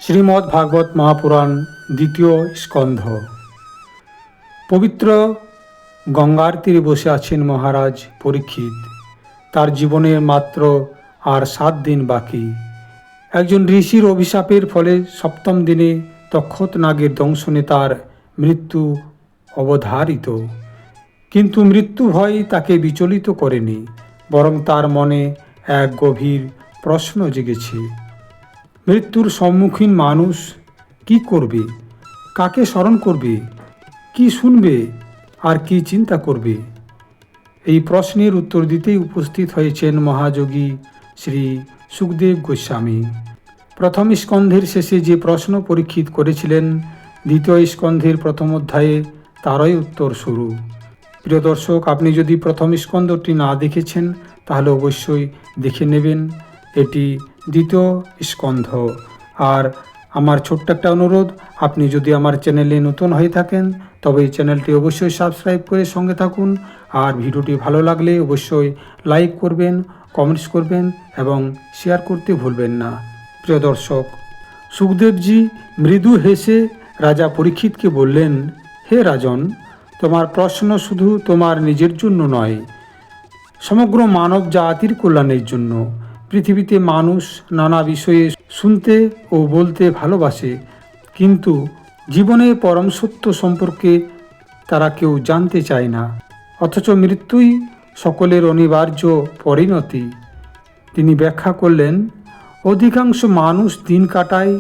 শ্রীমদ্ ভাগবত মহাপুরাণ দ্বিতীয় স্কন্ধ। পবিত্র গঙ্গার তীরে বসে আছেন মহারাজ পরীক্ষিত। তার জীবনের মাত্র আর 7 দিন বাকি। একজন ঋষির অভিশাপের ফলে 7ম দিনে তক্ষত নাগের দংশনে তার মৃত্যু অবধারিত। কিন্তু মৃত্যু ভয় তাকে বিচলিত করেনি, বরং তার মনে এক গভীর প্রশ্ন জেগেছে। মৃত্যুর সম্মুখীন মানুষ কি করবে, কাকে স্মরণ করবে, কি শুনবে আর কি চিন্তা করবে? এই প্রশ্নের উত্তর দিতেই উপস্থিত হয়েছেন মহাযোগী শ্রী সুখদেব গোস্বামী। প্রথম স্কন্ধের শেষে যে প্রশ্ন পরীক্ষিত করেছিলেন, দ্বিতীয় স্কন্ধের প্রথম অধ্যায়ে তারই উত্তর শুরু। প্রিয় দর্শক, আপনি যদি প্রথম স্কন্ধটি না দেখেছেন তাহলে অবশ্যই দেখে নেবেন। এটি দ্বিতীয় স্কন্ধ। আর আমার ছোট্ট একটা অনুরোধ, আপনি যদি আমার চ্যানেলে নতুন হয়ে থাকেন তবে এই চ্যানেলটি অবশ্যই সাবস্ক্রাইব করে সঙ্গে থাকুন। আর ভিডিওটি ভালো লাগলে অবশ্যই লাইক করবেন, কমেন্টস করবেন এবং শেয়ার করতে ভুলবেন না। প্রিয় দর্শক, সুখদেবজি মৃদু হেসে রাজা পরীক্ষিতকে বললেন, হে রাজন, তোমার প্রশ্ন শুধু তোমার নিজের জন্য নয়, সমগ্র মানব জাতির কল্যাণের জন্য। পৃথিবীতে মানুষ নানা বিষয়ে শুনতে ও বলতে ভালোবাসে, কিন্তু জীবনের পরম সত্য সম্পর্কে তারা কেউ জানতে চায় না। অথচ মৃত্যুই সকলের অনিবার্য পরিণতি। তিনি ব্যাখ্যা করলেন, অধিকাংশ মানুষ দিন কাটায়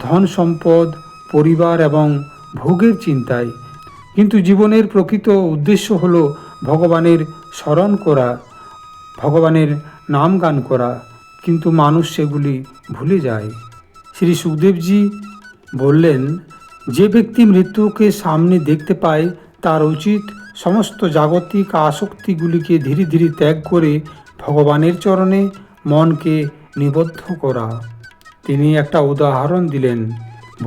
ধন সম্পদ, পরিবার এবং ভোগের চিন্তায়, কিন্তু জীবনের প্রকৃত উদ্দেশ্য হল ভগবানের স্মরণ করা, ভগবানের নাম গান করা, কিন্তু মানুষ সেগুলি ভুলে যায়। শ্রী সুখদেবজি বললেন, যে ব্যক্তি মৃত্যুকে সামনে দেখতে পায় তার উচিত সমস্ত জাগতিক আসক্তিগুলিকে ধীরে ধীরে ত্যাগ করে ভগবানের চরণে মনকে নিবদ্ধ করা। তিনি একটা উদাহরণ দিলেন,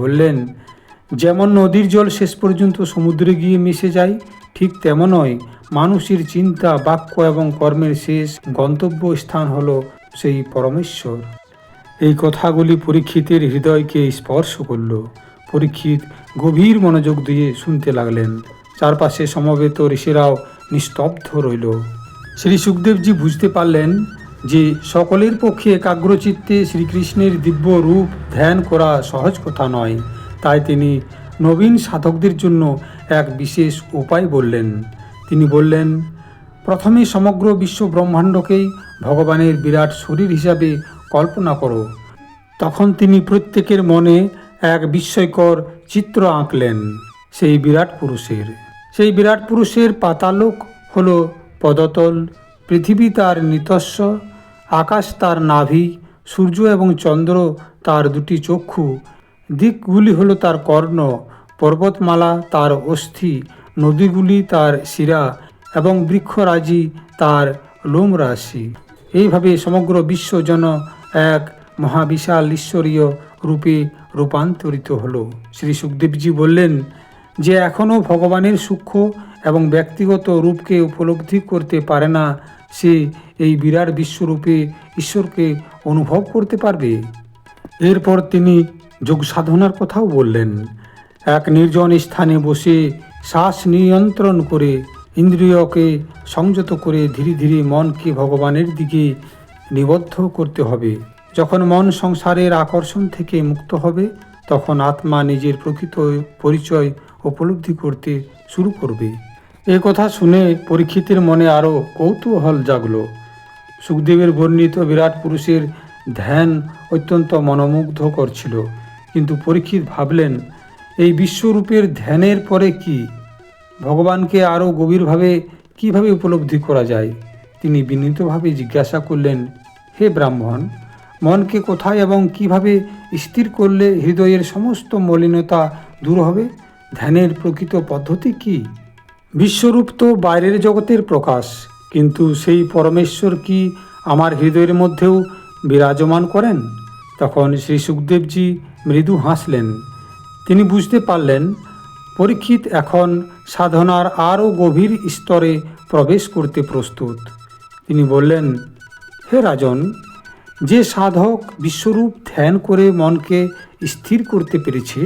বললেন, যেমন নদীর জল শেষ পর্যন্ত সমুদ্রে গিয়ে মিশে যায়, ঠিক তেমনই মানুষের চিন্তা, বাক্য এবং কর্মের শেষ গন্তব্য স্থান হল সেই পরমেশ্বর। এই কথাগুলি পরীক্ষিতের হৃদয়কে স্পর্শ করল। পরীক্ষিত গভীর মনোযোগ দিয়ে শুনতে লাগলেন। চারপাশে সমবেত ঋষিরাও নিস্তব্ধ রইল। শ্রী সুখদেবজি বুঝতে পারলেন যে সকলের পক্ষে একাগ্রচিত্তে শ্রীকৃষ্ণের দিব্য রূপ ধ্যান করা সহজ কথা নয়। তাই তিনি নবীন সাধকদের জন্য এক বিশেষ উপায় বললেন। তিনি বললেন, প্রথমে সমগ্র বিশ্ব ব্রহ্মাণ্ডকেই ভগবানের বিরাট শরীর হিসাবে কল্পনা করো। তখন তিনি প্রত্যেকের মনে এক বিস্ময়কর চিত্র আঁকলেন সেই বিরাট পুরুষের পাতালোক হল পদতল, পৃথিবী তার নিতস্ব, আকাশ তার নাভি, সূর্য এবং চন্দ্র তার 2টি চক্ষু, দিকগুলি হলো তার কর্ণ, পর্বতমালা তার অস্থি, নদীগুলি তার শিরা এবং বৃক্ষরাজি তার লোমরাশি। এইভাবে সমগ্র বিশ্ব যেন এক মহাবিশাল ঈশ্বরীয় রূপে রূপান্তরিত হলো। শ্রী সুখদেবজি বললেন যে এখনও ভগবানের সূক্ষ্ম এবং ব্যক্তিগত রূপকে উপলব্ধি করতে পারে না, সে এই বিরাট বিশ্বরূপে ঈশ্বরকে অনুভব করতে পারবে। এরপর তিনি যোগ সাধনার কথাও বললেন। এক নির্জন স্থানে বসে শ্বাস নিয়ন্ত্রণ করে, ইন্দ্রিয়কে সংযত করে ধীরে ধীরে মনকে ভগবানের দিকে নিবদ্ধ করতে হবে। যখন মন সংসারের আকর্ষণ থেকে মুক্ত হবে, তখন আত্মা নিজের প্রকৃত পরিচয় উপলব্ধি করতে শুরু করবে। এ কথা শুনে পরীক্ষিতের মনে আরও কৌতূহল জাগল। সুখদেবের বর্ণিত বিরাট পুরুষের ধ্যান অত্যন্ত মনোমুগ্ধকর ছিল, কিন্তু পরীক্ষিত ভাবলেন, এই বিশ্বরূপের ধ্যানের পরে কি? ভগবানকে আরও গভীরভাবে কিভাবে উপলব্ধি করা যায়? তিনি বিনীতভাবে জিজ্ঞাসা করলেন, হে ব্রাহ্মণ, মনকে কোথায় এবং কিভাবে স্থির করলে হৃদয়ের সমস্ত মলিনতা দূর হবে? ধ্যানের প্রকৃত পদ্ধতি কি? বিশ্বরূপ তো বাইরের জগতের প্রকাশ, কিন্তু সেই পরমেশ্বর কি আমার হৃদয়ের মধ্যেও বিরাজমান করেন? তখন শ্রী সুখদেবজি মৃদু হাসলেন। তিনি বুঝতে পারলেন পরীক্ষিত এখন সাধনার আরও গভীর স্তরে প্রবেশ করতে প্রস্তুত। তিনি বললেন, হে রাজন, যে সাধক বিশ্বরূপ ধ্যান করে মনকে স্থির করতে পেরেছে,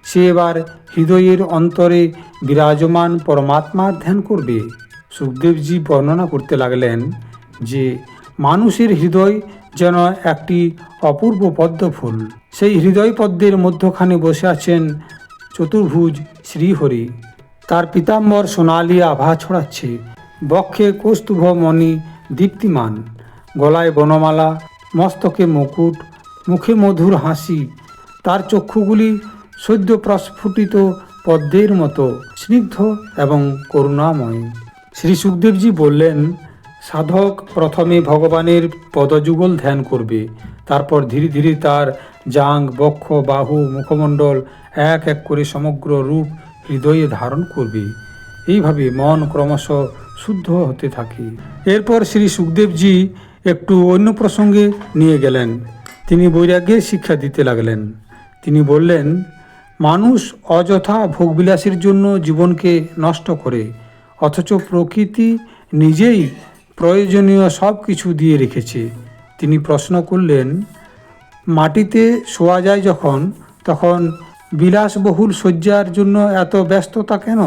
সে এবার হৃদয়ের অন্তরে বিরাজমান পরমাত্মার ধ্যান করবে। সুখদেবজি বর্ণনা করতে লাগলেন যে মানুষের হৃদয় যেন একটি অপূর্ব পদ্ম ফুল। সেই হৃদয় পদ্মের মধ্যখানে বসে আছেন চতুর্ভুজ শ্রীহরি। তার পীতাম্বর সোনালি আভা ছড়াচ্ছে, বক্ষে কৌস্তুভ মণি দীপ্তিমান, গলায় বনমালা, মস্তকে মুকুট, মুখে মধুর হাসি। তার চক্ষুগুলি সদ্য প্রস্ফুটিত পদ্মের মতো স্নিগ্ধ এবং করুণাময়। শ্রী সুখদেবজি বললেন, সাধক প্রথমে ভগবানের পদযুগল ধ্যান করবে, তারপর ধীরে ধীরে তার জাঙ্ঘ, বক্ষ, বাহু, মুখমণ্ডল এক এক করে সমগ্র রূপ হৃদয়ে ধারণ করবে। এইভাবে মন ক্রমশ শুদ্ধ হতে থাকে। এরপর শ্রী সুখদেবজি একটু অন্য প্রসঙ্গে নিয়ে গেলেন। তিনি বৈরাগ্যের শিক্ষা দিতে লাগলেন। তিনি বললেন, মানুষ অযথা ভোগবিলাসের জন্য জীবনকে নষ্ট করে, অথচ প্রকৃতি নিজেই প্রয়োজনীয় সব কিছু দিয়ে রেখেছে। তিনি প্রশ্ন করলেন, মাটিতে শোয়া যায় যখন, তখন বিলাসবহুল শয্যার জন্য এত ব্যস্ততা কেন?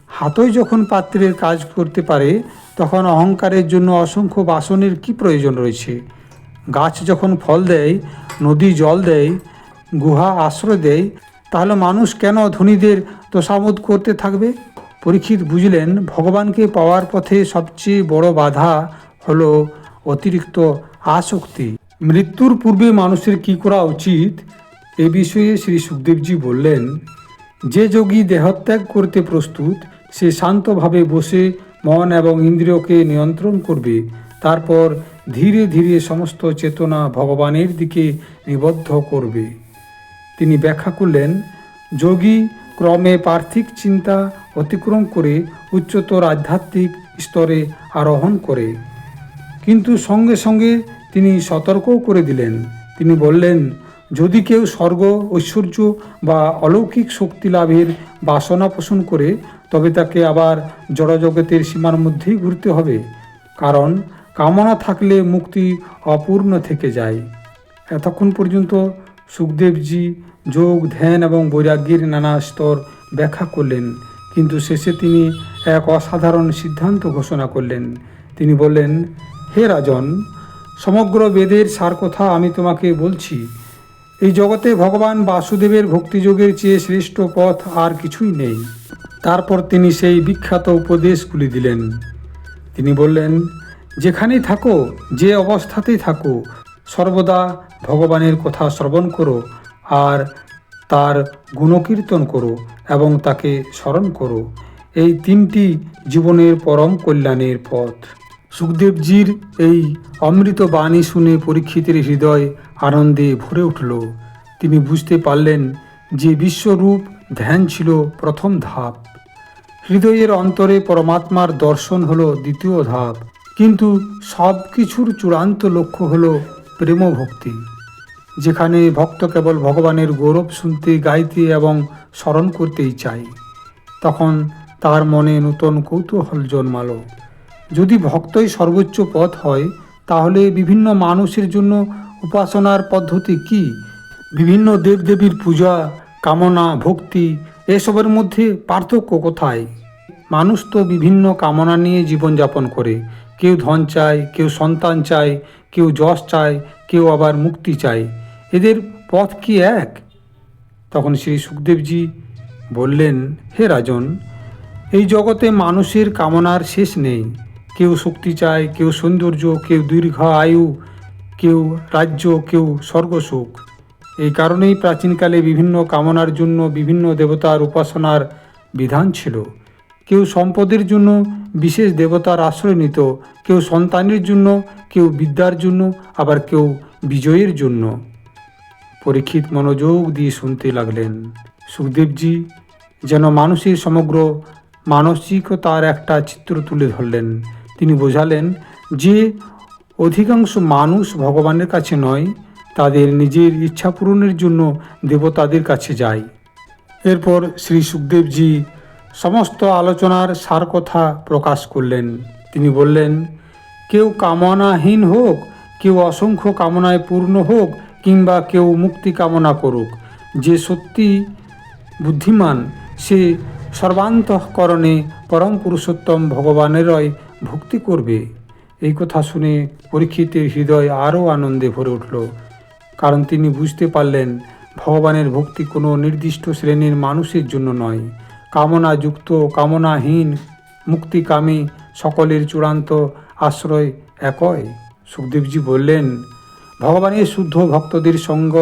হাতই যখন পাত্রের কাজ করতে পারে, তখন অহংকারের জন্য অসংখ্য বাসনের কি প্রয়োজন রয়েছে? গাছ যখন ফল দেয়, নদী জল দেয়, গুহা আশ্রয় দেয়, তাহলে মানুষ কেন ধনীদের তোষামোদ করতে থাকবে? পরীক্ষিত বুঝলেন, ভগবানকে পাওয়ার পথে সবচেয়ে বড় বাধা হলো অতিরিক্ত আসক্তি। মৃত্যুর পূর্বে মানুষের কি করা উচিত, এ বিষয়ে শ্রী সুখদেবজি বললেন, যে যোগী দেহত্যাগ করতে প্রস্তুত, সে শান্তভাবে বসে মন এবং ইন্দ্রিয়কে নিয়ন্ত্রণ করবে। তারপর ধীরে ধীরে সমস্ত চেতনা ভগবানের দিকে নিবদ্ধ করবে। তিনি ব্যাখ্যা করলেন, যোগী ক্রমে পার্থিব চিন্তা অতিক্রম করে উচ্চতর আধ্যাত্মিক স্তরে আরোহণ করে। কিন্তু সঙ্গে সঙ্গে তিনি সতর্কও করে দিলেন। তিনি বললেন, যদি কেউ স্বর্গ, ঐশ্বর্য বা অলৌকিক শক্তি লাভের বাসনা পোষণ করে, তবে তাকে আবার জড়জগতের সীমার মধ্যেই ঘুরতে হবে, কারণ কামনা থাকলে মুক্তি অপূর্ণ থেকে যায়। এতক্ষণ পর্যন্ত সুখদেবজি যোগ, ধ্যান এবং বৈরাগ্যের নানা স্তর ব্যাখ্যা করলেন, কিন্তু শেষে তিনি এক অসাধারণ সিদ্ধান্ত ঘোষণা করলেন। তিনি বললেন, হে রাজন, সমগ্র বেদের সার কথা আমি তোমাকে বলছি। এই জগতে ভগবান বাসুদেবের ভক্তিযোগের চেয়ে শ্রেষ্ঠ পথ আর কিছুই নেই। তারপর তিনি সেই বিখ্যাত উপদেশগুলি দিলেন। তিনি বললেন, যেখানেই থাকো, যে অবস্থাতেই থাকো, সর্বদা ভগবানের কথা শ্রবণ করো আর তার গুণকীর্তন করো এবং তাকে স্মরণ করো। এই তিনটি জীবনের পরম কল্যাণের পথ। সুখদেবজির এই অমৃত বাণী শুনে পরীক্ষিতের হৃদয় আনন্দে ভরে উঠল। তিনি বুঝতে পারলেন যে বিশ্বরূপ ধ্যান ছিল প্রথম ধাপ, হৃদয়ের অন্তরে পরমাত্মার দর্শন হলো দ্বিতীয় ধাপ, কিন্তু সব কিছুর চূড়ান্ত লক্ষ্য হলো প্রেম ভক্তি, যেখানে ভক্ত কেবল ভগবানের গৌরব শুনতে, গাইতে এবং স্মরণ করতেই চায়। তখন তার মনে নূতন কৌতূহল জন্মালো। যদি ভক্তই সর্বোচ্চ পথ হয়, তাহলে বিভিন্ন মানুষের জন্য উপাসনার পদ্ধতি কি? বিভিন্ন দেবদেবীর পূজা, কামনা, ভক্তি, এসবের মধ্যে পার্থক্য কোথায়? মানুষ তো বিভিন্ন কামনা নিয়ে জীবনযাপন করে। কেউ ধন চায়, কেউ সন্তান চায়, কেউ যশ চায়, কেউ আবার মুক্তি চায়। এদের পথ কি এক? তখন শ্রী সুখদেবজি বললেন, হে রাজন, এই জগতে মানুষের কামনার শেষ নেই। কেউ শক্তি চায়, কেউ সৌন্দর্য, কেউ দীর্ঘ আয়ু, কেউ রাজ্য, কেউ স্বর্গসুখ। এই কারণেই প্রাচীনকালে বিভিন্ন কামনার জন্য বিভিন্ন দেবতার উপাসনার বিধান ছিল। কেউ সম্পদের জন্য বিশেষ দেবতার আশ্রয় নিত, কেউ সন্তানের জন্য, কেউ বিদ্যার জন্য, আবার কেউ বিজয়ের জন্য। পরীক্ষিত মনোযোগ দিয়ে শুনতে লাগলেন। সুখদেবজি যেন মানুষের সমগ্র মানসিকতার একটা চিত্র তুলে ধরলেন। তিনি বোঝালেন যে অধিকাংশ মানুষ ভগবানের কাছে নয়, তাদের নিজের ইচ্ছা পূরণের জন্য দেবতাদের কাছে যায়। এরপর শ্রী সুখদেবজি সমস্ত আলোচনার সার কথা প্রকাশ করলেন। তিনি বললেন, কেউ কামনাহীন হোক, কেউ অসংখ্য কামনায় পূর্ণ হোক কিংবা কেউ মুক্তি কামনা করুক, যে সত্যি বুদ্ধিমান সে সর্বান্তঃকরণে পরম পুরুষোত্তম ভগবানেরই ভক্তি করবে। এই কথা শুনে পরীক্ষিতের হৃদয় আরও আনন্দে ভরে উঠল, কারণ তিনি বুঝতে পারলেন ভগবানের ভক্তি কোনো নির্দিষ্ট শ্রেণীর মানুষের জন্য নয়। কামনাযুক্ত, কামনাহীন, মুক্তিকামী সকলের চূড়ান্ত আশ্রয় একই। সুখদেবজি বললেন, ভগবানের শুদ্ধ ভক্তদের সঙ্গ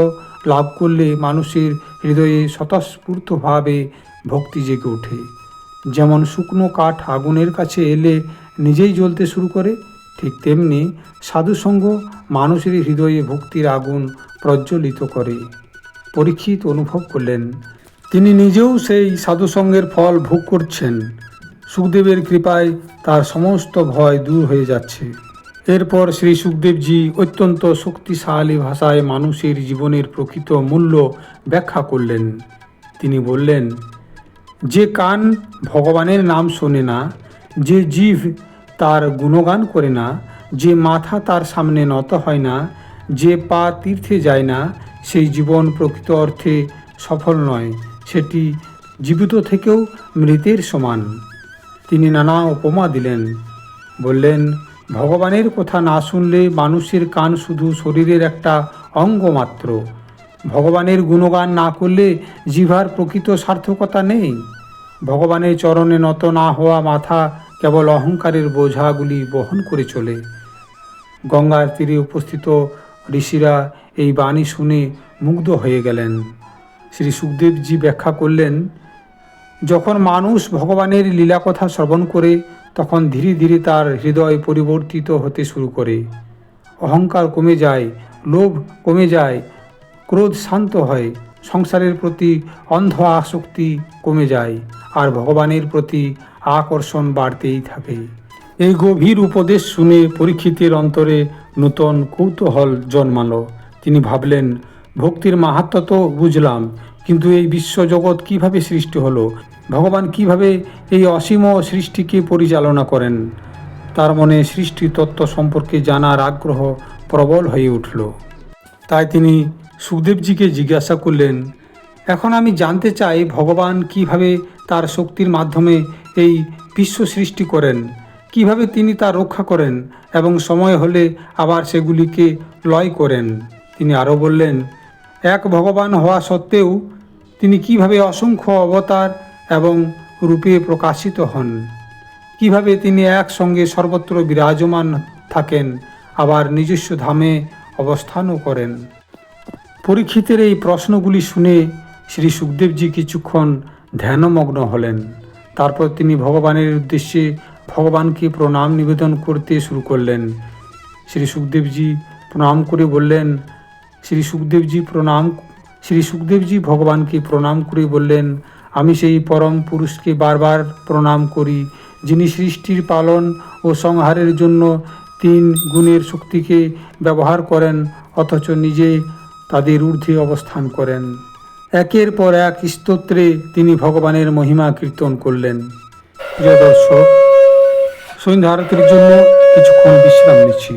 লাভ করলে মানুষের হৃদয়ে স্বতঃস্ফূর্তভাবে ভক্তি জেগে ওঠে। যেমন শুকনো কাঠ আগুনের কাছে এলে নিজেই জ্বলতে শুরু করে, ঠিক তেমনি সাধুসঙ্গ মানুষের হৃদয়ে ভক্তির আগুন প্রজ্বলিত করে। পরীক্ষিত অনুভব করলেন তিনি নিজেও সেই সাধুসঙ্গের ফল ভোগ করছেন। সুখদেবের কৃপায় তার সমস্ত ভয় দূর হয়ে যাচ্ছে। এরপর শ্রী সুখদেবজি অত্যন্ত শক্তিশালী ভাষায় মানুষের জীবনের প্রকৃত মূল্য ব্যাখ্যা করলেন। তিনি বললেন, যে কান ভগবানের নাম শোনে না, যে জিভ তার গুণগান করে না, যে মাথা তার সামনে নত হয় না, যে পা তীর্থে যায় না, সেই জীবন প্রকৃত অর্থে সফল নয়, সেটি জীবিত থেকেও মৃতের সমান। তিনি নানা উপমা দিলেন। বললেন, ভগবানের কথা না শুনলে মানুষের কান শুধু শরীরের একটা অঙ্গ মাত্র। ভগবানের গুণগান না করলে জিভার প্রকৃত সার্থকতা নেই। ভগবানের চরণে নত না হওয়া মাথা কেবল অহংকারের বোঝাগুলি বহন করে চলে। গঙ্গার তীরে উপস্থিত ঋষিরা এই বাণী শুনে মুগ্ধ হয়ে গেলেন। শ্রী সুখদেবজি ব্যাখ্যা করলেন, যখন মানুষ ভগবানের লীলা কথা শ্রবণ করে তখন ধীরে ধীরে তার হৃদয় পরিবর্তিত হতে শুরু করে। অহংকার কমে যায়, লোভ কমে যায়, ক্রোধ শান্ত হয়, সংসারের প্রতি অন্ধ আসক্তি কমে যায়, আর ভগবানের প্রতি আকর্ষণ বাড়তেই থাকে। এই গভীর উপদেশ শুনে পরীক্ষিতের অন্তরে নূতন কৌতূহল জন্মালো। তিনি ভাবলেন, ভক্তির মাহাত্ম্য তো বুঝলাম, কিন্তু এই বিশ্বজগৎ কিভাবে সৃষ্টি হলো? ভগবান কিভাবে এই অসীম সৃষ্টিকে পরিচালনা করেন? তার মনে সৃষ্টি তত্ত্ব সম্পর্কে জানার আগ্রহ প্রবল হয়ে উঠল। তাই তিনি সুখদেবজিকে জিজ্ঞাসা করলেন, এখন আমি জানতে চাই ভগবান কিভাবে তার শক্তির মাধ্যমে এই বিশ্ব সৃষ্টি করেন, কিভাবে তিনি তা রক্ষা করেন এবং সময় হলে আবার সেগুলিকে লয় করেন। তিনি আরও বললেন, এক ভগবান হওয়া সত্ত্বেও তিনি কিভাবে অসংখ্য অবতার এবং রূপে প্রকাশিত হন, কিভাবে তিনি একসঙ্গে সর্বত্র বিরাজমান থাকেন, আবার নিজস্ব ধামে অবস্থানও করেন। পরীক্ষিতের এই প্রশ্নগুলি শুনে শ্রী সুখদেবজি কিছুক্ষণ ধ্যানমগ্ন হলেন। তারপর তিনি ভগবানের উদ্দেশ্যে ভগবানকে প্রণাম নিবেদন করতে শুরু করলেন। শ্রী সুখদেবজি ভগবানকে প্রণাম করে বললেন, আমি সেই পরম পুরুষকে বারবার প্রণাম করি, যিনি সৃষ্টির পালন ও সংহারের জন্য 3 গুণের শক্তিকে ব্যবহার করেন অথচ নিজে তাদের ঊর্ধ্বে অবস্থান করেন। একের পর এক স্তোত্রে তিনি ভগবানের মহিমা কীর্তন করলেন। প্রিয় দর্শক, সন্ধ্যা আরতির জন্য কিছুক্ষণ বিশ্রাম নিচ্ছি।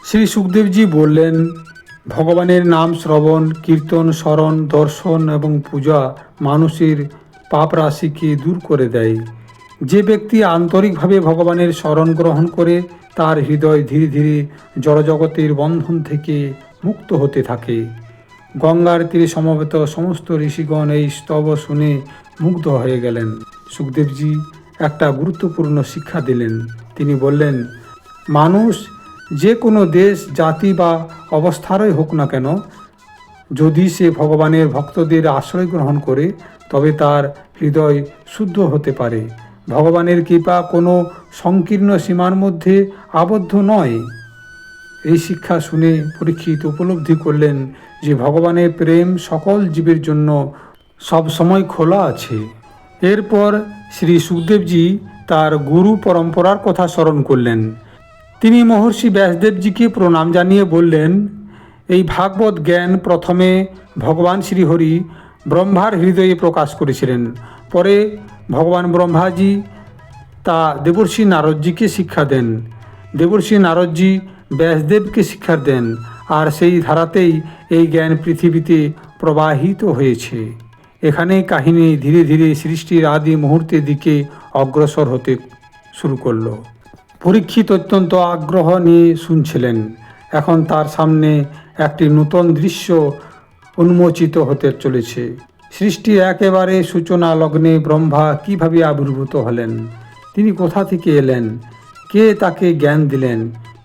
শ্রী সুখদেবজি বললেন, ভগবানের নাম শ্রবণ, কীর্তন, স্মরণ, দর্শন এবং পূজা মানুষের পাপ রাশিকে দূর করে দেয়। যে ব্যক্তি আন্তরিকভাবে ভগবানের শরণ গ্রহণ করে তার হৃদয় ধীরে ধীরে জড়জগতের বন্ধন থেকে মুক্ত হতে থাকে। গঙ্গার তীরে সমবেত সমস্ত ঋষিগণ এই স্তব শুনে মুগ্ধ হয়ে গেলেন। সুখদেবজি একটা গুরুত্বপূর্ণ শিক্ষা দিলেন। তিনি বললেন, মানুষ যে কোনো দেশ, জাতি বা অবস্থারই হোক না কেন, যদি সে ভগবানের ভক্তদের আশ্রয় গ্রহণ করে তবে তার হৃদয় শুদ্ধ হতে পারে। ভগবানের কৃপা কোনো সংকীর্ণ সীমার মধ্যে আবদ্ধ নয়। এই শিক্ষা শুনে পরীক্ষিত উপলব্ধি করলেন যে ভগবানের প্রেম সকল জীবের জন্য সব সময় খোলা আছে। এরপর শ্রী সুখদেবজি তার গুরু পরম্পরার কথা স্মরণ করলেন। তিনি মহর্ষি ব্যাসদেবজিকে প্রণাম জানিয়ে বললেন, এই ভাগবত জ্ঞান প্রথমে ভগবান শ্রীহরি ব্রহ্মার হৃদয়ে প্রকাশ করেছিলেন, পরে ভগবান ব্রহ্মাজি তা দেবর্ষি নারদজিকে শিক্ষা দেন। দেবর্ষি নারদজি ব্যাসদেবকে শিক্ষা দেন, আর সেই ধারাতেই এই জ্ঞান পৃথিবীতে প্রবাহিত হয়েছে। এখানেই কাহিনী ধীরে ধীরে সৃষ্টির আদি মুহূর্তের দিকে অগ্রসর হতে শুরু করলো। পরীক্ষিত অত্যন্ত আগ্রহ নিয়ে শুনছিলেন। এখন তার সামনে একটি নূতন দৃশ্য উন্মোচিত হতে চলেছে। সৃষ্টির একেবারে সূচনা লগ্নে ব্রহ্মা কিভাবে আবির্ভূত হলেন, তিনি কোথা থেকে এলেন, কে তাকে জ্ঞান দিলেন,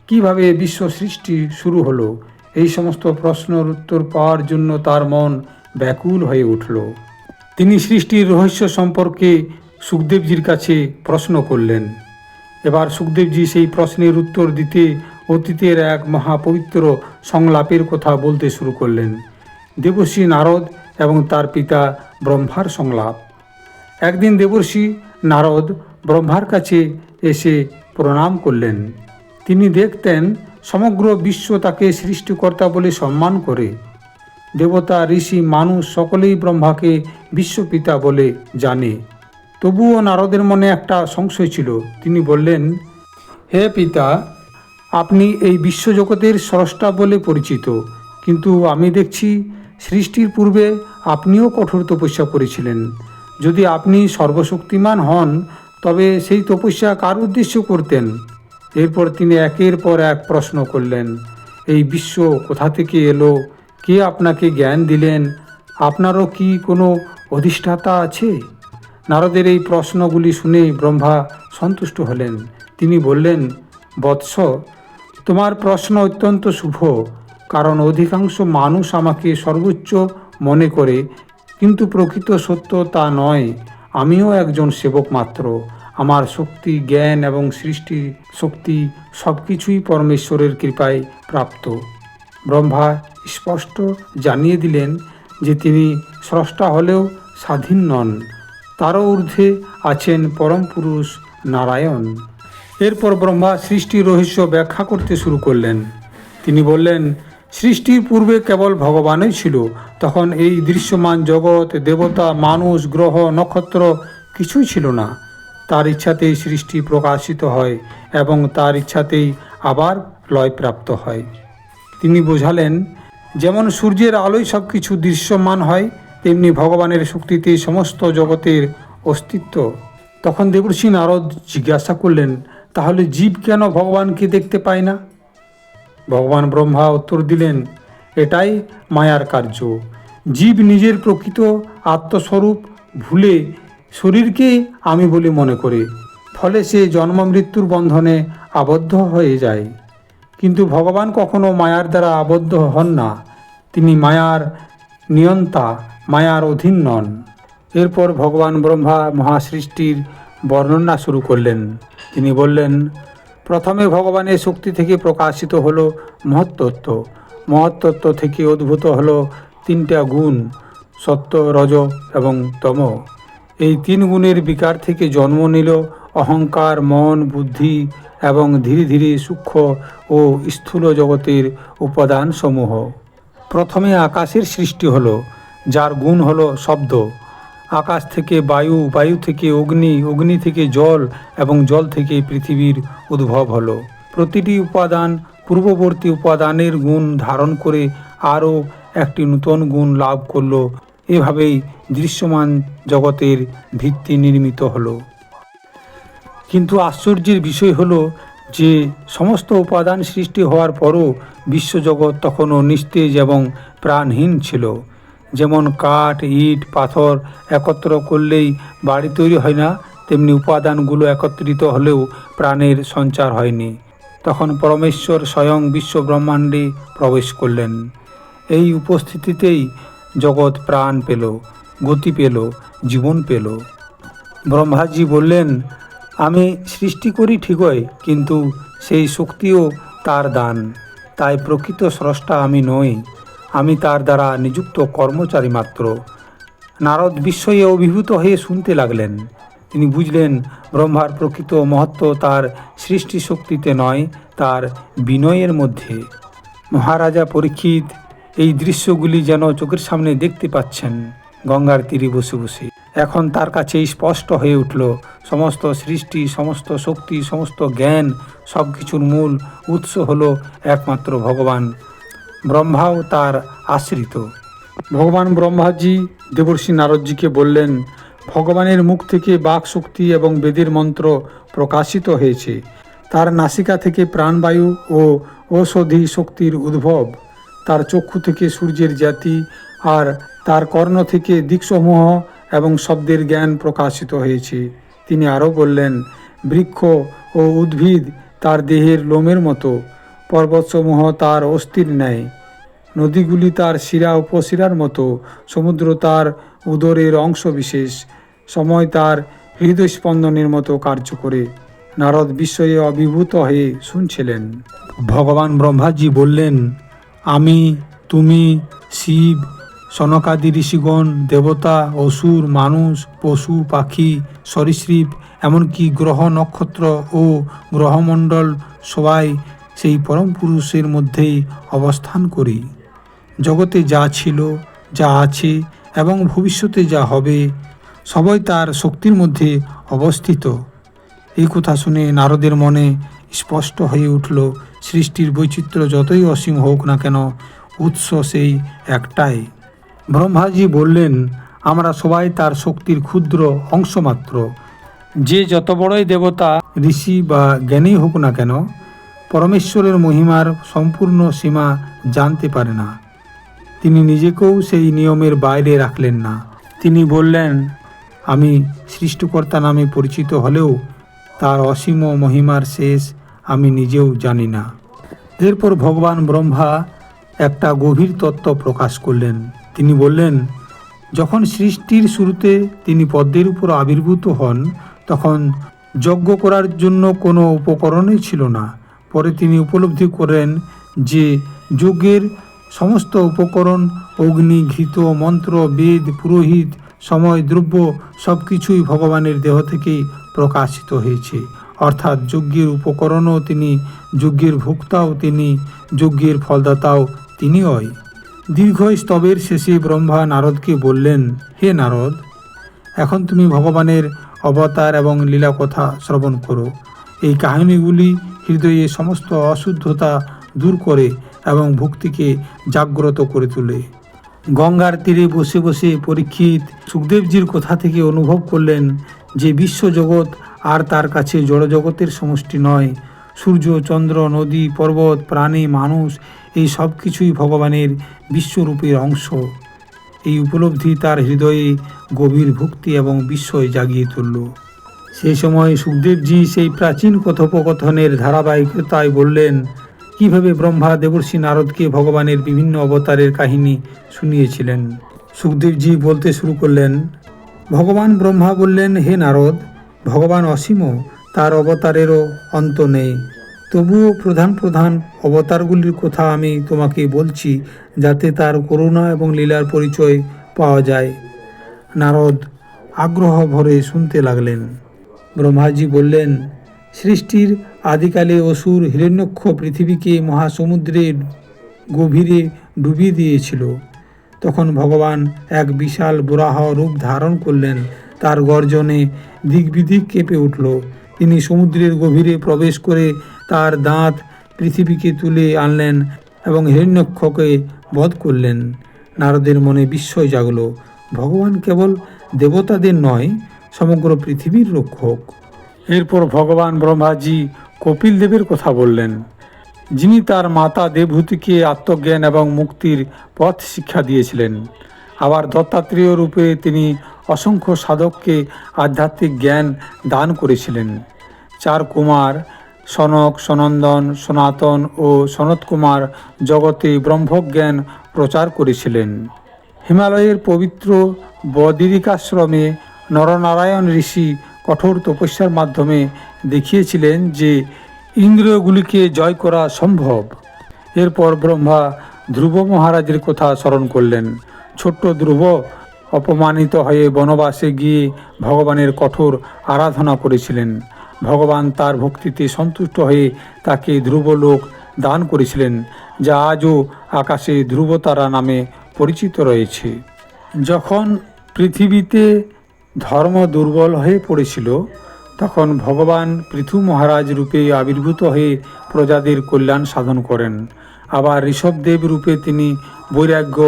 কিভাবে বিশ্ব সৃষ্টি শুরু হলো, এই সমস্ত প্রশ্নের উত্তর পাওয়ার জন্য তার মন ব্যাকুল হয়ে উঠল। তিনি সৃষ্টির রহস্য সম্পর্কে সুখদেবজির কাছে প্রশ্ন করলেন। এবার সুখদেবজি সেই প্রশ্নের উত্তর দিতে অতীতের এক মহাপবিত্র সংলাপের কথা বলতে শুরু করলেন। দেবর্ষি নারদ এবং তার পিতা ব্রহ্মার সংলাপ। একদিন দেবর্ষি নারদ ব্রহ্মার কাছে এসে প্রণাম করলেন। তিনি দেখতেন সমগ্র বিশ্ব তাকে সৃষ্টিকর্তা বলে সম্মান করে। দেবতা, ঋষি, মানুষ সকলেই ব্রহ্মাকে বিশ্বপিতা বলে জানে। তবুও নারদের মনে একটা সংশয় ছিল। তিনি বললেন, হে পিতা, আপনি এই বিশ্বজগতের স্রষ্টা বলে পরিচিত, কিন্তু আমি দেখছি সৃষ্টির পূর্বে আপনিও কঠোর তপস্যা করেছিলেন। যদি আপনি সর্বশক্তিমান হন, তবে সেই তপস্যা কার উদ্দেশ্য করতেন? এরপর তিনি একের পর এক প্রশ্ন করলেন। এই বিশ্ব কোথা থেকে এলো? কে আপনাকে জ্ঞান দিলেন? আপনারও কি কোনো অধিষ্ঠাতা আছে? নারদের এই প্রশ্নগুলি শুনে ব্রহ্মা সন্তুষ্ট হলেন। তিনি বললেন, বৎস, তোমার প্রশ্ন অত্যন্ত শুভ, কারণ অধিকাংশ মানুষ আমাকে সর্বোচ্চ মনে করে, কিন্তু প্রকৃত সত্য তা নয়। আমিও একজন সেবক মাত্র। আমার শক্তি, জ্ঞান এবং সৃষ্টি শক্তি সব কিছুই পরমেশ্বরের কৃপায় প্রাপ্ত। ব্রহ্মা স্পষ্ট জানিয়ে দিলেন যে তিনি স্রষ্টা হলেও স্বাধীন নন, তারও ঊর্ধ্বে আছেন পরম পুরুষ নারায়ণ। এরপর ব্রহ্মা সৃষ্টির রহস্য ব্যাখ্যা করতে শুরু করলেন। তিনি বললেন, সৃষ্টির পূর্বে কেবল ভগবানই ছিল। তখন এই দৃশ্যমান জগৎ, দেবতা, মানুষ, গ্রহ, নক্ষত্র কিছুই ছিল না। তার ইচ্ছাতেই সৃষ্টি প্রকাশিত হয় এবং তার ইচ্ছাতেই আবার লয়প্রাপ্ত হয়। তিনি বোঝালেন, যেমন সূর্যের আলোয় সব কিছু দৃশ্যমান হয়, তেমনি ভগবানের শক্তিতে সমস্ত জগতের অস্তিত্ব। তখন দেবর্ষি নারদ জিজ্ঞাসা করলেন, তাহলে জীব কেন ভগবানকে দেখতে পায় না? ভগবান ব্রহ্মা উত্তর দিলেন, এটাই মায়ার কার্য। জীব নিজের প্রকৃত আত্মস্বরূপ ভুলে শরীরকেই আমি বলে মনে করে, ফলে সে জন্ম মৃত্যুর বন্ধনে আবদ্ধ হয়ে যায়। কিন্তু ভগবান কখনো মায়ার দ্বারা আবদ্ধ হন না। তিনি মায়ার নিয়ন্তা, মায়ার অধীন নন। এরপর ভগবান ব্রহ্মা মহাসৃষ্টির বর্ণনা শুরু করলেন। তিনি বললেন, প্রথমে ভগবানের শক্তি থেকে প্রকাশিত হলো মহত্তত্ত্ব। মহত্তত্ত্ব থেকে উদ্ভূত হলো তিনটা গুণ, সত্য, রজ এবং তম। এই তিন গুণের বিকার থেকে জন্ম নিল অহংকার, মন, বুদ্ধি এবং ধীরে ধীরে সূক্ষ্ম ও স্থূল জগতের উপাদানসমূহ। প্রথমে আকাশের সৃষ্টি হলো, যার গুণ হলো শব্দ। আকাশ থেকে বায়ু, বায়ু থেকে অগ্নি, অগ্নি থেকে জল এবং জল থেকে পৃথিবীর উদ্ভব হলো। প্রতিটি উপাদান পূর্ববর্তী উপাদানের গুণ ধারণ করে আরও একটি নূতন গুণ লাভ করলো। এভাবেই দৃশ্যমান জগতের ভিত্তি নির্মিত হলো। কিন্তু আশ্চর্যের বিষয় হলো যে সমস্ত উপাদান সৃষ্টি হওয়ার পরও বিশ্বজগৎ তখনও নিস্তেজ এবং প্রাণহীন ছিল। যেমন কাঠ, ইট, পাথর একত্র করলেই বাড়ি তৈরি হয় না, তেমনি উপাদানগুলো একত্রিত হলেও প্রাণের সঞ্চার হয়নি। তখন পরমেশ্বর স্বয়ং বিশ্ব ব্রহ্মাণ্ডে প্রবেশ করলেন। এই উপস্থিতিতেই জগৎ প্রাণ পেল, গতি পেল, জীবন পেল। ব্রহ্মাজি বললেন, আমি সৃষ্টি করি ঠিকই, কিন্তু সেই শক্তিও তার দান। তাই প্রকৃত স্রষ্টা আমি নই, আমি তার দ্বারা নিযুক্ত কর্মচারী মাত্র। নারদ বিস্ময়ে অভিভূত হয়ে শুনতে লাগলেন। তিনি বুঝলেন, ব্রহ্মার প্রকৃত মহত্ব তার সৃষ্টি শক্তিতে নয়, তার বিনয়ের মধ্যে। মহারাজা পরীক্ষিত এই দৃশ্যগুলি যেন চোখের সামনে দেখতে পাচ্ছেন। গঙ্গার তীরে বসে বসে এখন তার কাছে স্পষ্ট হয়ে উঠল সমস্ত সৃষ্টি, সমস্ত শক্তি, সমস্ত জ্ঞান, সব কিছুর মূল উৎস হলো একমাত্র ভগবান। ব্রহ্মাও তার আশ্রিত। ভগবান ব্রহ্মাজি দেবর্ষি নারদজিকে বললেন, ভগবানের মুখ থেকে বাক শক্তি এবং বেদের মন্ত্র প্রকাশিত হয়েছে। তার নাসিকা থেকে প্রাণবায়ু ও ঔষধি শক্তির উদ্ভব, তার চক্ষু থেকে সূর্যের জ্যোতি, আর তার কর্ণ থেকে দিকসমূহ এবং শব্দের জ্ঞান প্রকাশিত হয়েছে। তিনি আরও বললেন, বৃক্ষ ও উদ্ভিদ তার দেহের লোমের মতো, পর্বতসমূহ তার অস্থির ন্যায়, নদীগুলি তার শিরা উপশিরার মতো, সমুদ্র তার উদরের অংশ বিশেষ, সময় তার হৃদস্পন্দনের মতো কার্য করে। নারদ বিস্ময়ে অভিভূত হয়ে শুনছিলেন। ভগবান ব্রহ্মাজি বললেন, আমি, তুমি, শিব, সনকাদি ঋষিগণ, দেবতা, অসুর, মানুষ, পশু, পাখি, সরীসৃপ, এমনকি গ্রহ নক্ষত্র ও গ্রহমণ্ডল সবাই সেই পরম পুরুষের মধ্যেই অবস্থান করি। জগতে যা ছিল, যা আছে এবং ভবিষ্যতে যা হবে, সবই তার শক্তির মধ্যে অবস্থিত। এই কথা শুনে নারদের মনে স্পষ্ট হয়ে উঠল, সৃষ্টির বৈচিত্র্য যতই অসীম হোক না কেন, উৎস সেই একটাই। ব্রহ্মাজি বললেন, আমরা সবাই তার শক্তির ক্ষুদ্র অংশ মাত্র। যে যত বড়ই দেবতা, ঋষি বা জ্ঞানী হোক না কেন, পরমেশ্বরের মহিমার সম্পূর্ণ সীমা জানতে পারে না। তিনি নিজেকেও সেই নিয়মের বাইরে রাখলেন না। তিনি বললেন, আমি সৃষ্টিকর্তা নামে পরিচিত হলেও তার অসীম মহিমার শেষ আমি নিজেও জানি না। এরপর ভগবান ব্রহ্মা একটা গভীর তত্ত্ব প্রকাশ করলেন। তিনি বললেন, যখন সৃষ্টির শুরুতে তিনি পদ্মের উপর আবির্ভূত হন, তখন যজ্ঞ করার জন্য কোনো উপকরণই ছিল না। পরে তিনি উপলব্ধি করেন যে যজ্ঞের সমস্ত উপকরণ, অগ্নি, ঘৃত, মন্ত্র, বেদ, পুরোহিত, সময়, দ্রব্য সব কিছুই ভগবানের দেহ থেকেই প্রকাশিত হয়েছে। অর্থাৎ যজ্ঞের উপকরণও তিনি, যজ্ঞের ভোক্তাও তিনি, যজ্ঞের ফলদাতাও তিনিই। দীর্ঘ স্তবের শেষে ব্রহ্মা নারদকে বললেন, হে নারদ, এখন তুমি ভগবানের অবতার এবং লীলা কথা শ্রবণ করো। এই কাহিনীগুলি হৃদয়ে সমস্ত অশুদ্ধতা দূর করে এবং ভক্তিকে জাগ্রত করে তোলে। গঙ্গার তীরে বসে বসে পরীক্ষিত সুখদেবজির কথা থেকে অনুভব করলেন যে বিশ্বজগৎ আর তার কাছে জড়জগতের সমষ্টি নয়। সূর্য, চন্দ্র, নদী, পর্বত, প্রাণী, মানুষ, এই সব কিছুই ভগবানের বিশ্বরূপের অংশ। এই উপলব্ধি তার হৃদয়ে গভীর ভক্তি এবং বিস্ময় জাগিয়ে তুলল। সেই সময় সুখদেবজি সেই প্রাচীন কথোপকথনের ধারাবাহিকতায় বললেন কিভাবে ব্রহ্মা দেবর্ষি নারদকে ভগবানের বিভিন্ন অবতারের কাহিনী শুনিয়েছিলেন। সুখদেবজি বলতে শুরু করলেন, ভগবান ব্রহ্মা বললেন, হে নারদ, ভগবান অসীম, তার অবতারেরও অন্ত নেই। তবুও প্রধান প্রধান অবতারগুলির কথা আমি তোমাকে বলছি, যাতে তার করুণা এবং লীলার পরিচয় পাওয়া যায়। নারদ আগ্রহ ভরে শুনতে লাগলেন। ব্রহ্মাজি বললেন, সৃষ্টির আদিকালে অসুর হিরণ্যক্ষ পৃথিবীকে মহাসমুদ্রের গভীরে ডুবিয়ে দিয়েছিল। তখন ভগবান এক বিশাল বরাহ রূপ ধারণ করলেন। তার গর্জনে দিক বিদিক কেঁপে উঠল। তিনি সমুদ্রের গভীরে প্রবেশ করে তার দাঁত পৃথিবীকে তুলে আনলেন এবং হিরণ্যক্ষকে বধ করলেন। নারদের মনে বিস্ময় জাগল, ভগবান কেবল দেবতাদের নয়, সমগ্র পৃথিবীর রক্ষক। এরপর ভগবান ব্রহ্মাজি কপিল দেবের কথা বললেন, যিনি তার মাতা দেবহূতিকে আত্মজ্ঞান এবং মুক্তির পথ শিক্ষা দিয়েছিলেন। আবার দত্তাত্রেয় রূপে তিনি অসংখ্য সাধককে আধ্যাত্মিক জ্ঞান দান করেছিলেন। 4 কুমার সনক, সনন্দন, সনাতন ও সনত কুমার জগতে ব্রহ্মজ্ঞান প্রচার করেছিলেন। হিমালয়ের পবিত্র বদিরিকাশ্রমে নরনারায়ণ ঋষি কঠোর তপস্যার মাধ্যমে দেখিয়েছিলেন যে ইন্দ্রিয়গুলিকে জয় করা সম্ভব। এরপর ব্রহ্মা ধ্রুব মহারাজের কথা স্মরণ করলেন। ছোট্ট ধ্রুব অপমানিত হয়ে বনবাসে গিয়ে ভগবানের কঠোর আরাধনা করেছিলেন। ভগবান তার ভক্তিতে সন্তুষ্ট হয়ে তাকে ধ্রুবলোক দান করেছিলেন, যা আজও আকাশে ধ্রুবতারা নামে পরিচিত রয়েছে। যখন পৃথিবীতে ধর্ম দুর্বল হয়ে পড়েছিল, তখন ভগবান পৃথু মহারাজ রূপে আবির্ভূত হয়ে প্রজাদের কল্যাণ সাধন করেন। আবার ঋষভদেব রূপে তিনি বৈরাগ্য,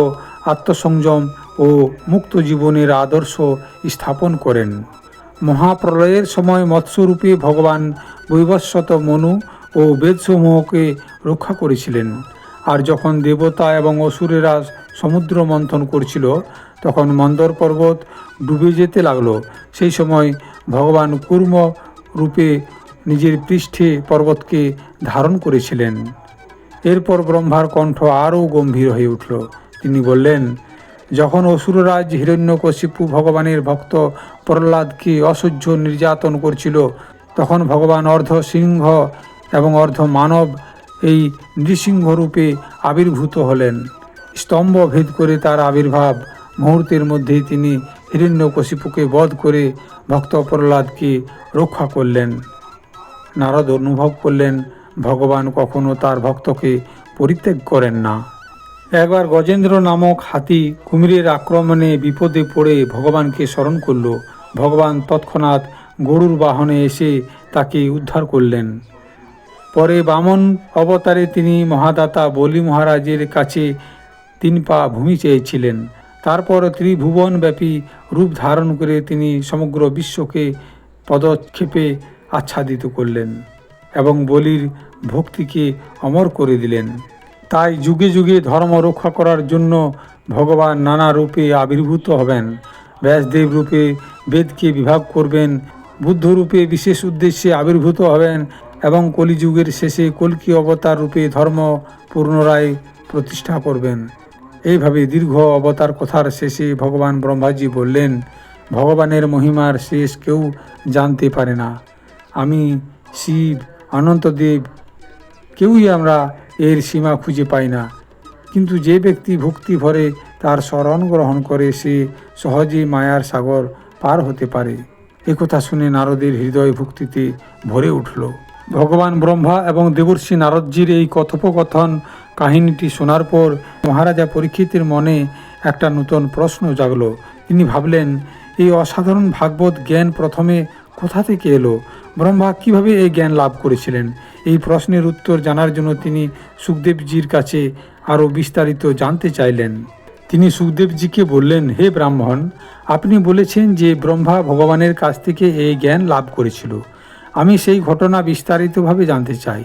আত্মসংযম ও মুক্ত জীবনের আদর্শ স্থাপন করেন। মহাপ্রলয়ের সময় মৎস্যরূপে ভগবান বৈবস্বত মনু ও বেদসমূহকে রক্ষা করেছিলেন। আর যখন দেবতা এবং অসুরেরা সমুদ্র মন্থন করছিল, তখন মন্দর পর্বত ডুবে যেতে লাগলো। সেই সময় ভগবান কূর্ম রূপে নিজের পৃষ্ঠে পর্বতকে ধারণ করেছিলেন। এরপর ব্রহ্মার কণ্ঠ আরও গম্ভীর হয়ে উঠল। তিনি বললেন, যখন অসুররাজ হিরণ্যকশিপু ভগবানের ভক্ত প্রহ্লাদকে অসহ্য নির্যাতন করছিল, তখন ভগবান অর্ধ সিংহ এবং অর্ধ মানব এই নৃসিংহ রূপে আবির্ভূত হলেন। স্তম্ভ ভেদ করে তার আবির্ভাব, মুহূর্তের মধ্যেই তিনি হিরণ্যকশিপুকে বধ করে ভক্ত প্রহ্লাদকে রক্ষা করলেন। নারদ অনুভব করলেন, ভগবান কখনো তার ভক্তকে পরিত্যাগ করেন না। একবার গজেন্দ্র নামক হাতি কুমিরের আক্রমণে বিপদে পড়ে ভগবানকে স্মরণ করল। ভগবান তৎক্ষণাৎ গরুর বাহনে এসে তাকে উদ্ধার করলেন। পরে বামন অবতারে তিনি মহাদাতা বলি মহারাজের কাছে 3 পা ভূমি চেয়েছিলেন। তারপর ত্রিভুবনব্যাপী রূপ ধারণ করে তিনি সমগ্র বিশ্বকে পদক্ষেপে আচ্ছাদিত করলেন এবং বলির ভক্তিকে অমর করে দিলেন। তাই যুগে যুগে ধর্ম রক্ষা করার জন্য ভগবান নানা রূপে আবির্ভূত হবেন। ব্যাসদেব রূপে বেদকে বিভাগ করবেন, বুদ্ধ রূপে বিশেষ উদ্দেশ্যে আবির্ভূত হবেন এবং কলিযুগের শেষে কল্কি অবতার রূপে ধর্ম পুনরায় প্রতিষ্ঠা করবেন। এইভাবে দীর্ঘ অবতার কথার শেষে ভগবান ব্রহ্মাজি বললেন, ভগবানের মহিমার শেষ কেউ জানতে পারে না। আমি, শিব, অনন্তদেব, কেউই আমরা এর সীমা খুঁজে পাই না। কিন্তু যে ব্যক্তি ভক্তি ভরে তার শরণ গ্রহণ করে, সে সহজেই মায়ার সাগর পার হতে পারে। একথা শুনে নারদের হৃদয় ভক্তিতে ভরে উঠল। ভগবান ব্রহ্মা এবং দেবর্ষি নারদজির এই কথোপকথন কাহিনীটি শোনার পর মহারাজা পরীক্ষিতের মনে একটা নূতন প্রশ্ন জাগল। তিনি ভাবলেন, এই অসাধারণ ভাগবত জ্ঞান প্রথমে কোথা থেকে এলো? ব্রহ্মা কিভাবে এই জ্ঞান লাভ করেছিলেন? এই প্রশ্নের উত্তর জানার জন্য তিনি সুখদেবজির কাছে আরও বিস্তারিত জানতে চাইলেন। তিনি সুখদেবজিকে বললেন, হে ব্রাহ্মণ, আপনি বলেছেন যে ব্রহ্মা ভগবানের কাছ থেকে এই জ্ঞান লাভ করেছিল। আমি সেই ঘটনা বিস্তারিতভাবে জানতে চাই।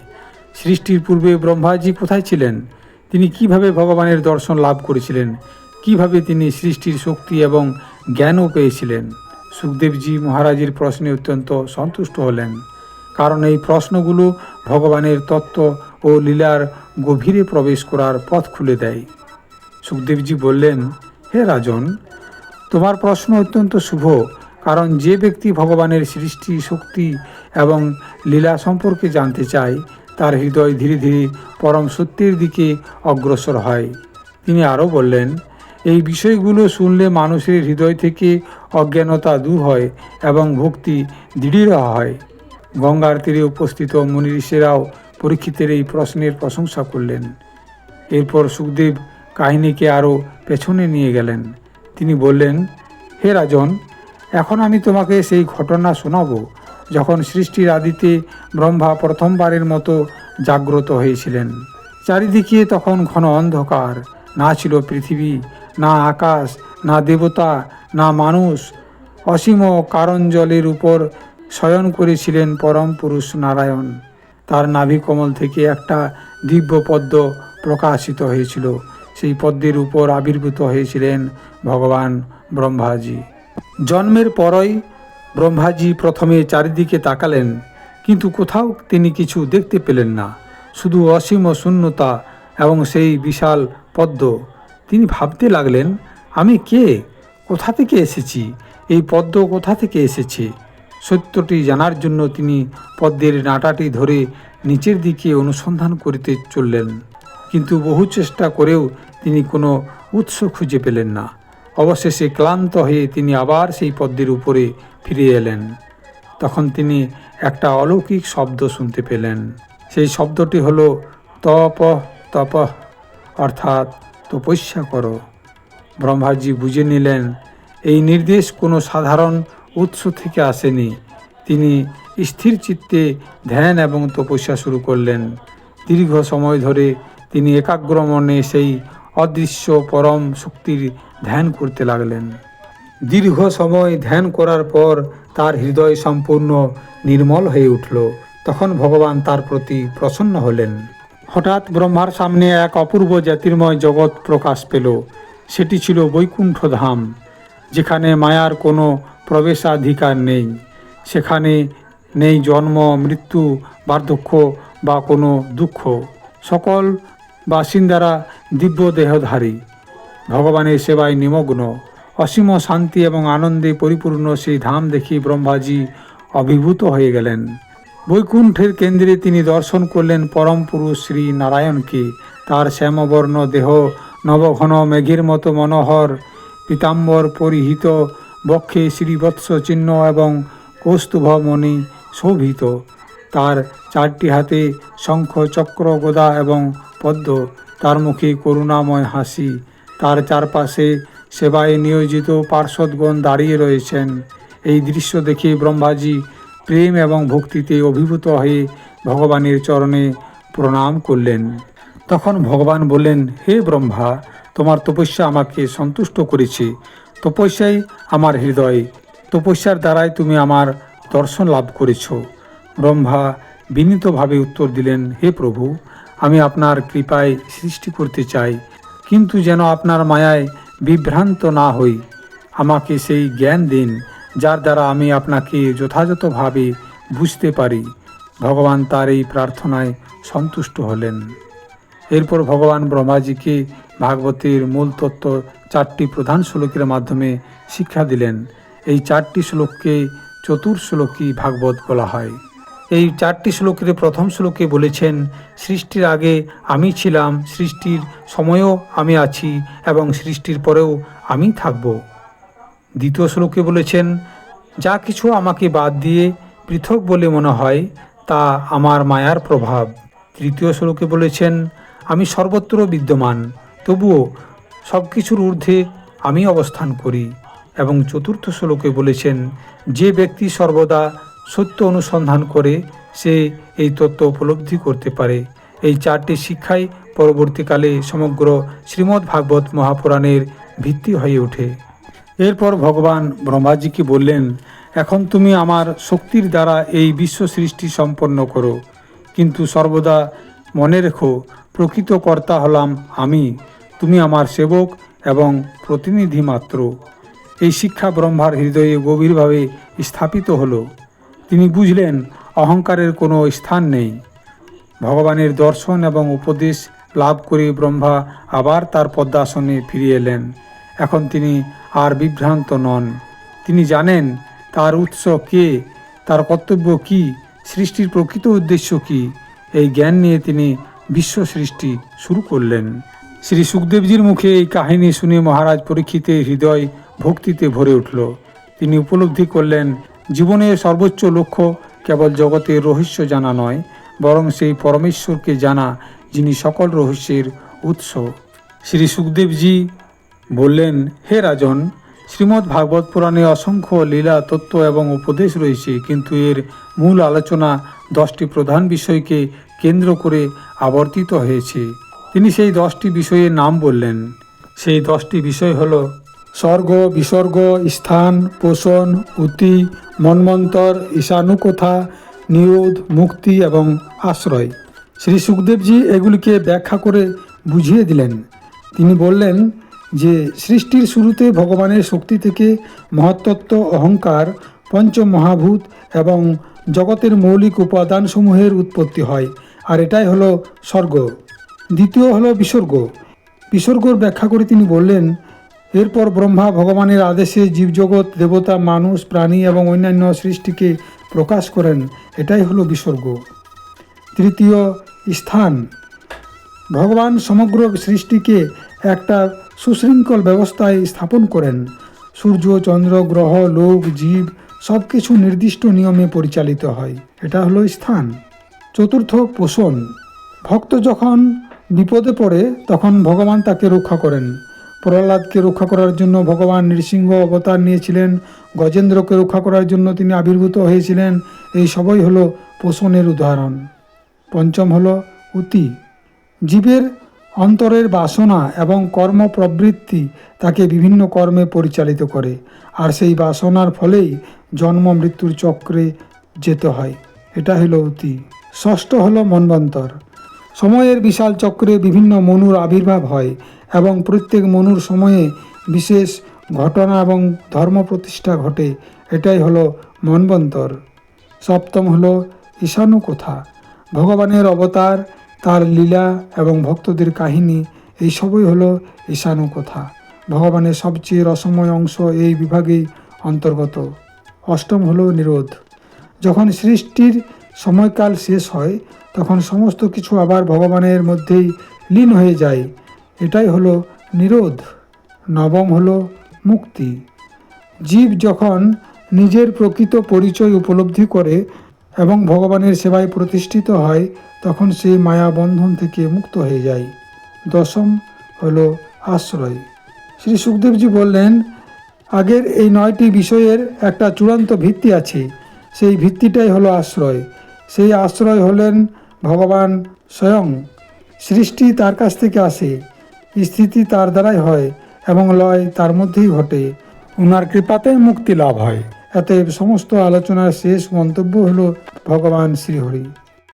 সৃষ্টির পূর্বে ব্রহ্মাজি কোথায় ছিলেন? তিনি কিভাবে ভগবানের দর্শন লাভ করেছিলেন? কিভাবে তিনি সৃষ্টির শক্তি এবং জ্ঞানও পেয়েছিলেন? সুখদেবজি মহারাজের প্রশ্নে অত্যন্ত সন্তুষ্ট হলেন, কারণ এই প্রশ্নগুলো ভগবানের তত্ত্ব ও লীলার গভীরে প্রবেশ করার পথ খুলে দেয়। সুখদেবজি বললেন, হে রাজন, তোমার প্রশ্ন অত্যন্ত শুভ, কারণ যে ব্যক্তি ভগবানের সৃষ্টি, শক্তি এবং লীলা সম্পর্কে জানতে চায়, তার হৃদয় ধীরে ধীরে পরম সত্যের দিকে অগ্রসর হয়। তিনি আরও বললেন, এই বিষয়গুলো শুনলে মানুষের হৃদয় থেকে অজ্ঞানতা দূর হয় এবং ভক্তি দৃঢ় হয়। গঙ্গার তীরে উপস্থিত মুনি ঋষিরাও পরীক্ষিতের এই প্রশ্নের প্রশংসা করলেন। এরপর সুখদেব কাহিনীকে আরও পেছনে নিয়ে গেলেন। তিনি বললেন, হে রাজন, এখন আমি তোমাকে সেই ঘটনা শোনাব যখন সৃষ্টির আদিতে ব্রহ্মা প্রথমবারের মতো জাগ্রত হয়েছিলেন। চারিদিকে তখন ঘন অন্ধকার, না ছিল পৃথিবী, না আকাশ, না দেবতা, না মানুষ। অসীম কারণ জলের উপর শয়ন করেছিলেন পরম পুরুষ নারায়ণ। তার নাভিকমল থেকে একটা দিব্য পদ্ম প্রকাশিত হয়েছিল। সেই পদ্মের উপর আবির্ভূত হয়েছিলেন ভগবান ব্রহ্মাজি। জন্মের পরই ব্রহ্মাজি প্রথমে চারিদিকে তাকালেন, কিন্তু কোথাও তিনি কিছু দেখতে পেলেন না, শুধু অসীম শূন্যতা এবং সেই বিশাল পদ্ম। তিনি ভাবতে লাগলেন, আমি কে? কোথা থেকে এসেছি? এই পদ্ম কোথা থেকে এসেছে? সত্যটি জানার জন্য তিনি পদ্মের নাটাটি ধরে নিচের দিকে অনুসন্ধান করতে চললেন, কিন্তু বহু চেষ্টা করেও তিনি কোনো উৎস খুঁজে পেলেন না। অবশেষে ক্লান্ত হয়ে তিনি আবার সেই পদ্মের উপরে ফিরে এলেন। তখন তিনি একটা অলৌকিক শব্দ শুনতে পেলেন। সেই শব্দটি হলো তপ তপ, অর্থাৎ তপস্যা করো। ব্রহ্মাজি বুঝে নিলেন এই নির্দেশ কোনো সাধারণ উৎস থেকে আসেনি। তিনি স্থির চিত্তে ধ্যান এবং তপস্যা শুরু করলেন। দীর্ঘ সময় ধরে তিনি একাগ্র মনে সেই অদৃশ্য পরম শক্তির ধ্যান করতে লাগলেন। দীর্ঘ সময় ধ্যান করার পর তার হৃদয় সম্পূর্ণ নির্মল হয়ে উঠল। তখন ভগবান তার প্রতি প্রসন্ন হলেন। হঠাৎ ব্রহ্মার সামনে এক অপূর্ব জ্যোতির্ময় জগৎ প্রকাশ পেল। সেটি ছিল বৈকুণ্ঠ ধাম, যেখানে মায়ার কোনো প্রবেশাধিকার নেই। সেখানে নেই জন্ম, মৃত্যু, বার্ধক্য বা কোনো দুঃখ। সকল বাসিন্দারা দিব্য দেহধারী, ভগবানের সেবায় নিমগ্ন। অসীম শান্তি এবং আনন্দে পরিপূর্ণ সেই ধাম দেখে ব্রহ্মাজি অভিভূত হয়ে গেলেন। বৈকুণ্ঠের কেন্দ্রে তিনি দর্শন করলেন পরম পুরুষ শ্রী নারায়ণকে। তার শ্যামবর্ণ দেহ নবঘন মেঘের মতো মনোহর, পীতাম্বর পরিহিত, বক্ষে শ্রীবৎস চিহ্ন এবং কৌস্তুভমণি শোভিত। তার 4টি হাতে শঙ্খ, চক্র, গদা এবং পদ্ম। তার মুখে করুণাময় হাসি। তার চারপাশে সেবায় নিয়োজিত পার্ষদগণ দাঁড়িয়ে রয়েছেন। এই দৃশ্য দেখে ব্রহ্মাজি প্রেম এবং ভক্তিতে অভিভূত হয়ে ভগবানের চরণে প্রণাম করলেন। তখন ভগবান বললেন, হে ব্রহ্মা, তোমার তপস্যা আমাকে সন্তুষ্ট করেছে। তপস্যাই আমার হৃদয়, তপস্যার দ্বারাই তুমি আমার দর্শন লাভ করেছ। ব্রহ্মা বিনীতভাবে উত্তর দিলেন, হে প্রভু, আমি আপনার কৃপায় সৃষ্টি করতে চাই, কিন্তু যেন আপনার মায়ায় বিভ্রান্ত না হই। আমাকে সেই জ্ঞান দিন যার দ্বারা আমি আপনাকে যথাযথভাবে বুঝতে পারি। ভগবান তার এই প্রার্থনায় সন্তুষ্ট হলেন। এরপর ভগবান ব্রহ্মাজিকে ভাগবতের মূল তত্ত্ব 4টি প্রধান শ্লোকের মাধ্যমে শিক্ষা দিলেন। এই 4টি শ্লোককে চতুর্শ্লোকী ভাগবত বলা হয়। এই 4টি শ্লোকের প্রথম শ্লোকে বলেছেন, সৃষ্টির আগে আমি ছিলাম, সৃষ্টির সময়ও আমি আছি এবং সৃষ্টির পরেও আমি থাকব। দ্বিতীয় শ্লোকে বলেছেন, যা কিছু আমাকে বাদ দিয়ে পৃথক বলে মনে হয় তা আমার মায়ার প্রভাব। তৃতীয় শ্লোকে বলেছেন, আমি সর্বত্র বিদ্যমান, তবুও সব কিছুর ঊর্ধ্বে আমি অবস্থান করি। এবং চতুর্থ শ্লোকে বলেছেন, যে ব্যক্তি সর্বদা সত্য অনুসন্ধান করে সে এই তত্ত্ব উপলব্ধি করতে পারে। এই 4টি শিক্ষাই পরবর্তীকালে সমগ্র শ্রীমদ্ ভাগবত মহাপুরাণের ভিত্তি হয়ে ওঠে। এরপর ভগবান ব্রহ্মাজিকে বললেন, এখন তুমি আমার শক্তির দ্বারা এই বিশ্ব সৃষ্টি সম্পন্ন করো, কিন্তু সর্বদা মনে রেখো প্রকৃত কর্তা হলাম আমি, তুমি আমার সেবক এবং প্রতিনিধি মাত্র। এই শিক্ষা ব্রহ্মার হৃদয়ে গভীরভাবে স্থাপিত হলো। তিনি বুঝলেন অহংকারের কোনো স্থান নেই। ভগবানের দর্শন এবং উপদেশ লাভ করে ব্রহ্মা আবার তার পদ্মাসনে ফিরে এলেন। এখন তিনি আর বিভ্রান্ত নন। তিনি জানেন তার উৎস কে, তার কর্তব্য কি, সৃষ্টির প্রকৃত উদ্দেশ্য কি। এই জ্ঞান নিয়ে তিনি বিশ্ব সৃষ্টি শুরু করলেন। শ্রী সুখদেবজির মুখে এই কাহিনী শুনে মহারাজ পরীক্ষিতের হৃদয় ভক্তিতে ভরে উঠল। তিনি উপলব্ধি করলেন জীবনের সর্বোচ্চ লক্ষ্য কেবল জগতের রহস্য জানা নয়, বরং সেই পরমেশ্বরকে জানা যিনি সকল রহস্যের উৎস। শ্রী সুখদেবজি বললেন, হে রাজন, শ্রীমদ্ ভাগবত পুরাণে অসংখ্য লীলা, তত্ত্ব এবং উপদেশ রয়েছে, কিন্তু এর মূল আলোচনা 10টি প্রধান বিষয়কে কেন্দ্র করে আবর্তিত হয়েছে। তিনি সেই 10টি বিষয়ের নাম বললেন। সেই 10টি বিষয় হল স্বর্গ, বিসর্গ, স্থান, পোষণ, উতি, মন্বন্তর, ঈশানুকথা, নিরোধ, মুক্তি এবং আশ্রয়। শ্রী সুখদেবজি এগুলিকে ব্যাখ্যা করে বুঝিয়ে দিলেন। তিনি বললেন যে সৃষ্টির শুরুতে ভগবানের শক্তি থেকে মহত্তত্ত্ব, অহংকার, পঞ্চমহাভূত এবং জগতের মৌলিক উপাদানসমূহের উৎপত্তি হয়, আর এটাই হলো স্বর্গ। দ্বিতীয় হলো বিসর্গ। বিসর্গর ব্যাখ্যা করে তিনি বললেন, এরপর ব্রহ্মা ভগবানের আদেশে জীবজগৎ, দেবতা, মানুষ, প্রাণী এবং অন্যান্য সৃষ্টিকে প্রকাশ করেন, এটাই হলো বিসর্গ। তৃতীয় স্থান। ভগবান সমগ্র সৃষ্টিকে একটা সুশৃঙ্খল ব্যবস্থায় স্থাপন করেন। সূর্য, চন্দ্র, গ্রহ, লোক, জীব সব কিছু নির্দিষ্ট নিয়মে পরিচালিত হয়, এটা হলো স্থান। চতুর্থ পোষণ। ভক্ত যখন বিপদে পড়ে তখন ভগবান তাকে রক্ষা করেন। প্রহ্লাদকে রক্ষা করার জন্য ভগবান নৃসিংহ অবতার নিয়েছিলেন, গজেন্দ্রকে রক্ষা করার জন্য তিনি আবির্ভূত হয়েছিলেন। এই সবই হলো পোষণের উদাহরণ। পঞ্চম হলো উতি। জীবের অন্তরের বাসনা এবং কর্ম প্রবৃত্তি তাকে বিভিন্ন কর্মে পরিচালিত করে, আর সেই বাসনার ফলেই জন্ম মৃত্যুর চক্রে যেতে হয়। এটা হলো উতি। ষষ্ঠ হলো মন্বন্তর। সময়ের বিশাল চক্রে বিভিন্ন মনুর আবির্ভাব হয় এবং প্রত্যেক মনুর সময়ে বিশেষ ঘটনা এবং ধর্ম প্রতিষ্ঠা ঘটে। এটাই হলো মন্বন্তর। সপ্তম হলো ঈশানু কথা। ভগবানের অবতার, তার লীলা এবং ভক্তদের কাহিনী, এই সবই হলো ঈশানু কথা। ভগবানের সবচেয়ে রসময় অংশ এই বিভাগেই অন্তর্গত। অষ্টম হলো নিরোধ। যখন সৃষ্টির সময়কাল শেষ হয় তখন সমস্ত কিছু আবার ভগবানের মধ্যেই লীন হয়ে যায়। এটাই হলো নিরোধ। নবম হলো মুক্তি। জীব যখন নিজের প্রকৃত পরিচয় উপলব্ধি করে এবং ভগবানের সেবায় প্রতিষ্ঠিত হয় তখন সেই মায়া বন্ধন থেকে মুক্ত হয়ে যায়। দশম হলো আশ্রয়। শ্রী সুখদেবজি বললেন, আগের এই 9টি বিষয়ের একটা চূড়ান্ত ভিত্তি আছে, সেই ভিত্তিটাই হলো আশ্রয়। সেই আশ্রয় হলেন ভগবান স্বয়ং। সৃষ্টি তার কাছ থেকে আসে, স্থিতি তার দ্বারাই হয় এবং লয় তার মধ্যেই ঘটে। ওনার কৃপাতেই মুক্তি লাভ হয়। অতএব সমস্ত আলোচনার শেষ মন্তব্য হলো ভগবান শ্রীহরি।